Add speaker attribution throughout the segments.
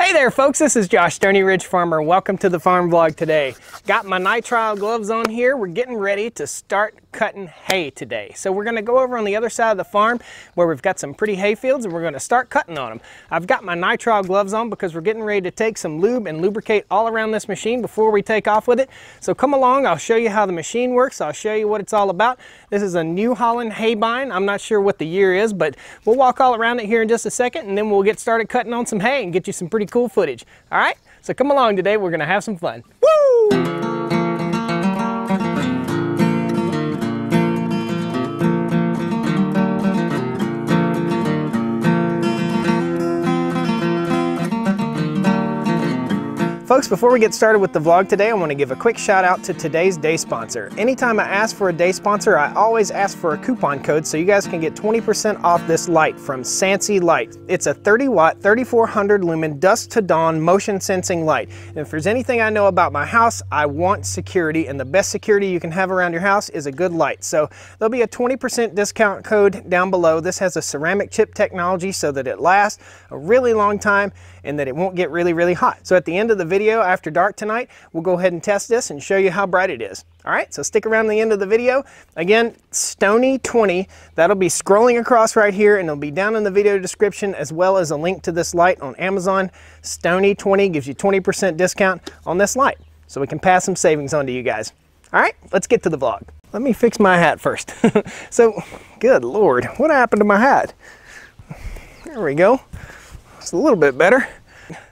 Speaker 1: Hey there folks, this is Josh, Stoney Ridge Farmer. Welcome to the farm vlog today. Got my nitrile gloves on here. We're getting ready to start cutting hay today. So we're gonna go over on the other side of the farm where we've got some pretty hay fields and we're gonna start cutting on them. I've got my nitrile gloves on because we're getting ready to take some lube and lubricate all around this machine before we take off with it. So come along, I'll show you how the machine works. I'll show you what it's all about. This is a New Holland hay bind. I'm not sure what the year is, but we'll walk all around it here in just a second and then we'll get started cutting on some hay and get you some pretty cool footage. All right, so come along today. We're gonna have some fun. Woo! Folks, before we get started with the vlog today, I want to give a quick shout out to today's day sponsor. Anytime I ask for a day sponsor, I always ask for a coupon code so you guys can get 20% off this light from Sansi Light. It's a 30 watt, 3400 lumen dusk to dawn motion sensing light. And if there's anything I know about my house, I want security, and the best security you can have around your house is a good light. So there'll be a 20% discount code down below. This has a ceramic chip technology so that it lasts a really long time and that it won't get really hot. So at the end of the video after dark tonight, we'll go ahead and test this and show you how bright it is. All right, so stick around to the end of the video. Again, Stoney 20, that'll be scrolling across right here and it'll be down in the video description as well as a link to this light on Amazon. Stoney 20 gives you 20% discount on this light, so we can pass some savings on to you guys. All right, let's get to the vlog. Let me fix my hat first. So, good Lord, what happened to my hat? There we go. It's a little bit better.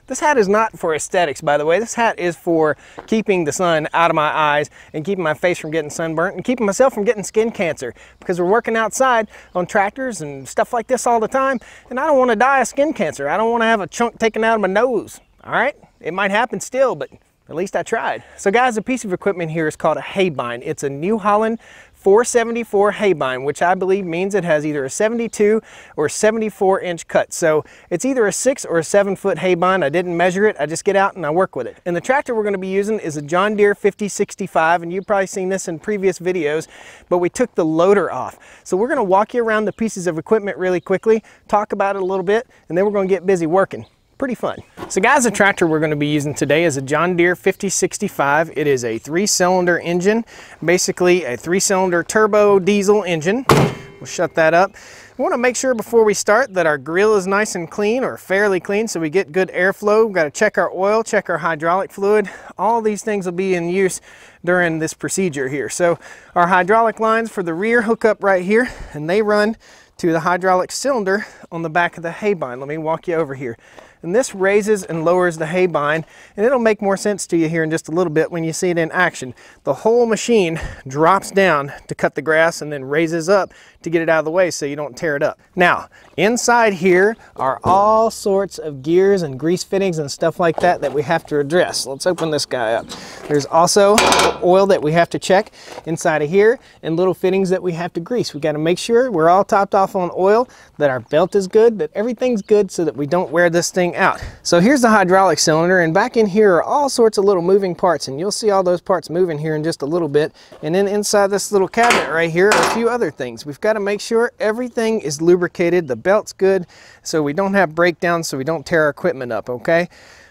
Speaker 1: This hat is not for aesthetics, by the way. This hat is for keeping the sun out of my eyes and keeping my face from getting sunburnt and keeping myself from getting skin cancer, because we're working outside on tractors and stuff like this all the time, and I don't want to die of skin cancer. I don't want to have a chunk taken out of my nose. All right, it might happen still, but at least I tried. So guys, a piece of equipment here is called a hay bind. It's a New Holland 474 hay bind, which I believe means it has either a 72 or 74 inch cut. So it's either a 6 or a 7 foot hay bind. I didn't measure it, I just get out and I work with it. And the tractor we're going to be using is a John Deere 5065, and you've probably seen this in previous videos, but we took the loader off. So we're going to walk you around the pieces of equipment really quickly, talk about it a little bit, and then we're going to get busy working. Pretty fun. So guys, the tractor we're going to be using today is a John Deere 5065. It is a 3-cylinder engine, basically a 3-cylinder turbo diesel engine. We'll shut that up. We want to make sure before we start that our grill is nice and clean, or fairly clean, so we get good airflow. We've got to check our oil, check our hydraulic fluid. All these things will be in use during this procedure here. So our hydraulic lines for the rear hook up right here, and they run to the hydraulic cylinder on the back of the hay bind. Let me walk you over here. And this raises and lowers the hay bind, and it'll make more sense to you here in just a little bit when you see it in action. The whole machine drops down to cut the grass and then raises up to get it out of the way so you don't tear it up. Now, inside here are all sorts of gears and grease fittings and stuff like that that we have to address. Let's open this guy up. There's also oil that we have to check inside of here and little fittings that we have to grease. We got to make sure we're all topped off on oil, that our belt is good, that everything's good so that we don't wear this thing out. So here's the hydraulic cylinder, and back in here are all sorts of little moving parts, and you'll see all those parts moving here in just a little bit. And then inside this little cabinet right here are a few other things. We've got to make sure everything is lubricated, the belt's good, so we don't have breakdowns, so we don't tear our equipment up, okay?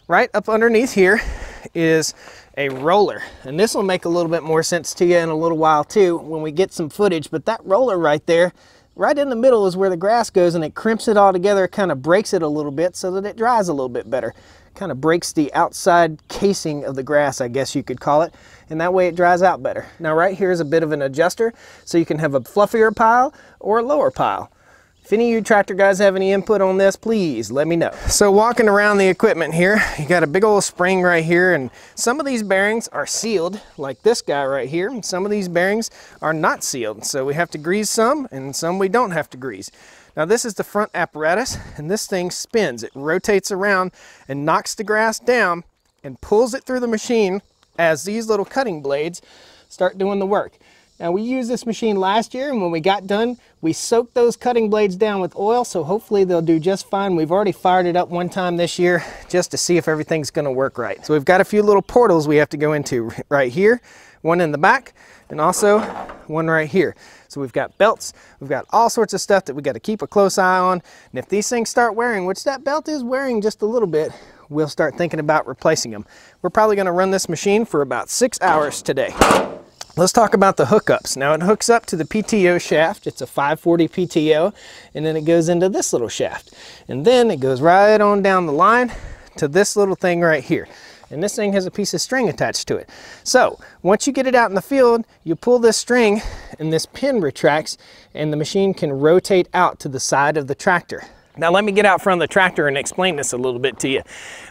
Speaker 1: Right up underneath here is a roller, and this will make a little bit more sense to you in a little while too when we get some footage. But that roller right there, right in the middle, is where the grass goes, and it crimps it all together, kind of breaks it a little bit so that it dries a little bit better. Kind of breaks the outside casing of the grass, I guess you could call it, and that way it dries out better. Now right here is a bit of an adjuster, so you can have a fluffier pile or a lower pile. If any of you tractor guys have any input on this, please let me know. So walking around the equipment here, you got a big old spring right here, and some of these bearings are sealed, like this guy right here, and some of these bearings are not sealed. So we have to grease some, and some we don't have to grease. Now this is the front apparatus, and this thing spins. It rotates around and knocks the grass down and pulls it through the machine as these little cutting blades start doing the work. Now we used this machine last year, and when we got done, we soaked those cutting blades down with oil, so hopefully they'll do just fine. We've already fired it up one time this year just to see if everything's gonna work right. So we've got a few little portals we have to go into right here. one in the back, and also one right here. So we've got belts, we've got all sorts of stuff that we got to keep a close eye on. And if these things start wearing, which that belt is wearing just a little bit, we'll start thinking about replacing them. We're probably going to run this machine for about 6 hours today. Let's talk about the hookups. Now it hooks up to the PTO shaft. It's a 540 PTO, and then it goes into this little shaft. And then it goes right on down the line to this little thing right here. And this thing has a piece of string attached to it. So once you get it out in the field, you pull this string and this pin retracts and the machine can rotate out to the side of the tractor. Now let me get out front of the tractor and explain this a little bit to you.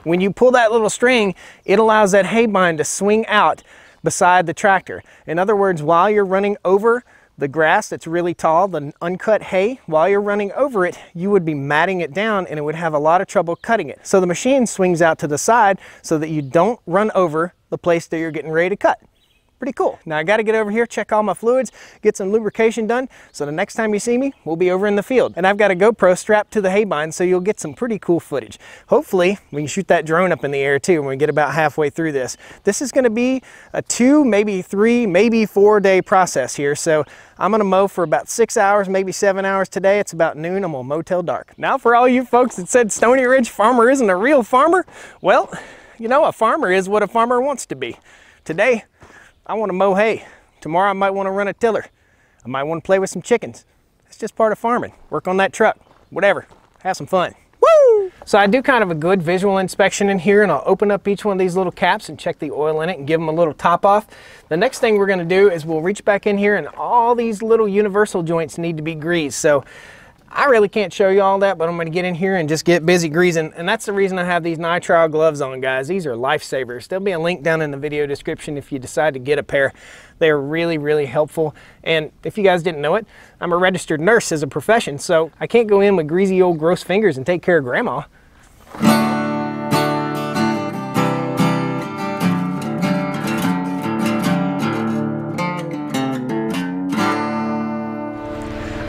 Speaker 1: When you pull that little string, it allows that hay bind to swing out beside the tractor. In other words, while you're running over the grass that's really tall, the uncut hay, while you're running over it, you would be matting it down and it would have a lot of trouble cutting it. So the machine swings out to the side so that you don't run over the place that you're getting ready to cut. Pretty cool. Now I got to get over here, check all my fluids, get some lubrication done, so the next time you see me, we'll be over in the field. And I've got a GoPro strapped to the hay bind, so you'll get some pretty cool footage. Hopefully, we can shoot that drone up in the air too when we get about halfway through this. This is going to be a 2, maybe 3, maybe 4 day process here. So I'm going to mow for about 6 hours, maybe 7 hours today. It's about noon. I'm going to mow till dark. Now for all you folks that said Stoney Ridge farmer isn't a real farmer, well, you know, a farmer is what a farmer wants to be. Today, I want to mow hay. Tomorrow I might want to run a tiller. I might want to play with some chickens. It's just part of farming. Work on that truck, whatever. Have some fun. Woo! So I do kind of a good visual inspection in here, and I'll open up each one of these little caps and check the oil in it and give them a little top off. The next thing we're going to do is we'll reach back in here, and all these little universal joints need to be greased. So I really can't show you all that, but I'm going to get in here and just get busy greasing. And that's the reason I have these nitrile gloves on, guys. These are lifesavers. There'll be a link down in the video description if you decide to get a pair. They're really, really helpful. And if you guys didn't know it, I'm a registered nurse as a profession, so I can't go in with greasy old gross fingers and take care of grandma.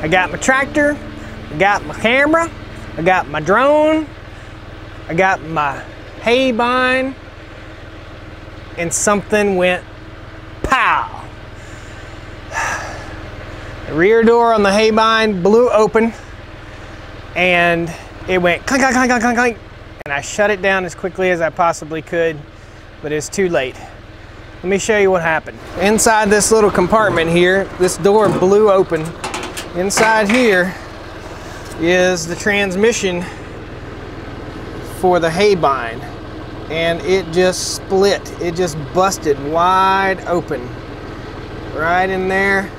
Speaker 1: I got my tractor, I got my camera, I got my drone, I got my hay bind, and something went pow. The rear door on the hay bind blew open and it went clink, clink, clink, clink, clink, and I shut it down as quickly as I possibly could, but it's too late. Let me show you what happened. Inside this little compartment here, this door blew open. Inside here is the transmission for the hay bind, and it just split. It just busted wide open. Right in there,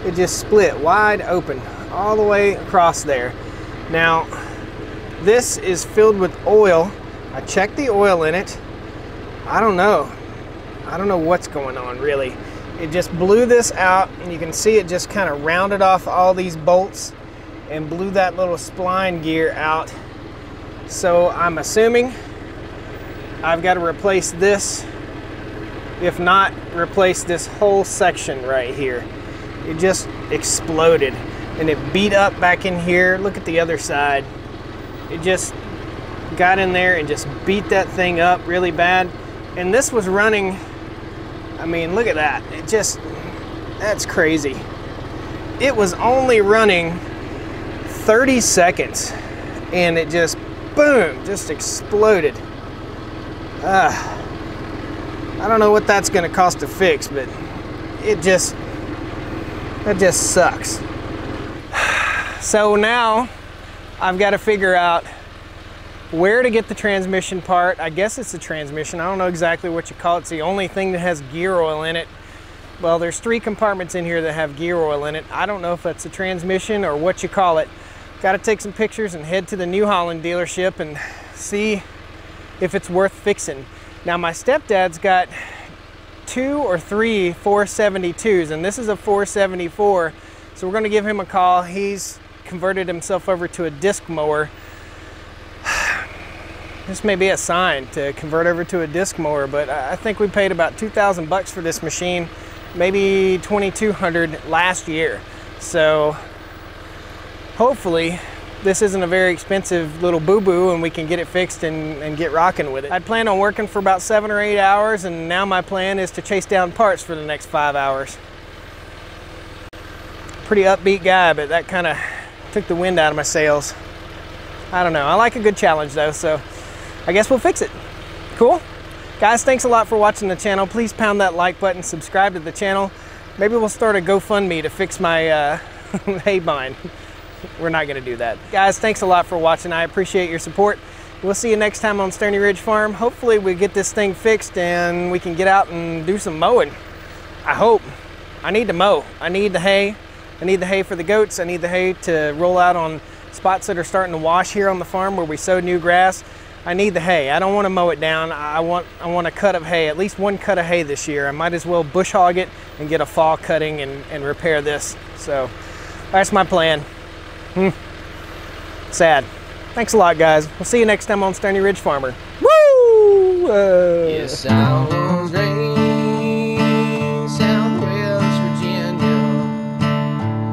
Speaker 1: it just split wide open all the way across there. Now, this is filled with oil. I checked the oil in it. I don't know what's going on really. It just blew this out, and you can see it just kind of rounded off all these bolts and blew that little spline gear out. So I'm assuming I've got to replace this, if not replace this whole section right here. It just exploded and it beat up back in here. Look at the other side. It just got in there and just beat that thing up really bad. And this was running, I mean, look at that. It just, that's crazy. It was only running 30 seconds and it just, boom, just exploded. I don't know what that's gonna cost to fix, but that just sucks. So now I've got to figure out where to get the transmission part. I guess it's the transmission. I don't know exactly what you call it. It's the only thing that has gear oil in it. Well, there's 3 compartments in here that have gear oil in it. I don't know if that's a transmission or what you call it. Got to take some pictures and head to the New Holland dealership and see if it's worth fixing. Now my stepdad's got 2 or 3 472s, and this is a 474. So we're going to give him a call. He's converted himself over to a disc mower. This may be a sign to convert over to a disc mower, but I think we paid about 2,000 bucks for this machine, maybe 2,200 last year. So hopefully this isn't a very expensive little boo-boo and we can get it fixed and get rocking with it. I'd planned on working for about 7 or 8 hours, and now my plan is to chase down parts for the next 5 hours. Pretty upbeat guy, but that kind of took the wind out of my sails. I don't know, I like a good challenge though, so I guess we'll fix it. Cool? Guys, thanks a lot for watching the channel. Please pound that like button, subscribe to the channel. Maybe we'll start a GoFundMe to fix my hay bind. We're not gonna do that. Guys, thanks a lot for watching. I appreciate your support. We'll see you next time on Stoney Ridge Farm. Hopefully we get this thing fixed and we can get out and do some mowing. I hope. I need to mow. I need the hay. I need the hay for the goats. I need the hay to roll out on spots that are starting to wash here on the farm where we sowed new grass. I need the hay. I don't want to mow it down. I want a cut of hay, at least one cut of hay this year. I might as well bush hog it and get a fall cutting and repair this. So that's my plan. Sad. Thanks a lot, guys. We'll see you next time on Stoney Ridge Farmer. Woo!
Speaker 2: Yes, I was raised Southwest Virginia.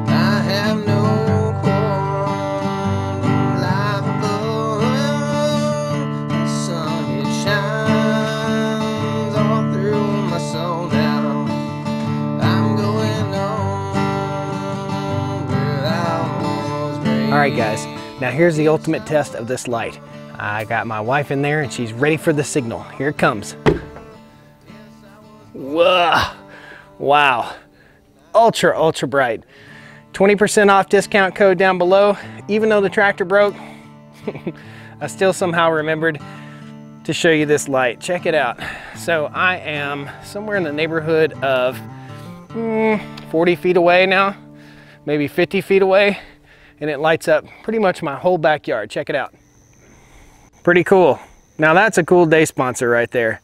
Speaker 2: I have no quarrel in life above. The sun, it shines all through my soul now. I'm going on where I was raised.
Speaker 1: All right, guys. Now here's the ultimate test of this light. I got my wife in there and she's ready for the signal. Here it comes. Whoa. Wow. Ultra, ultra bright. 20% off discount code down below. Even though the tractor broke, I still somehow remembered to show you this light. Check it out. So I am somewhere in the neighborhood of 40 feet away now, maybe 50 feet away. And it lights up pretty much my whole backyard. Check it out. Pretty cool. Now that's a cool day sponsor right there.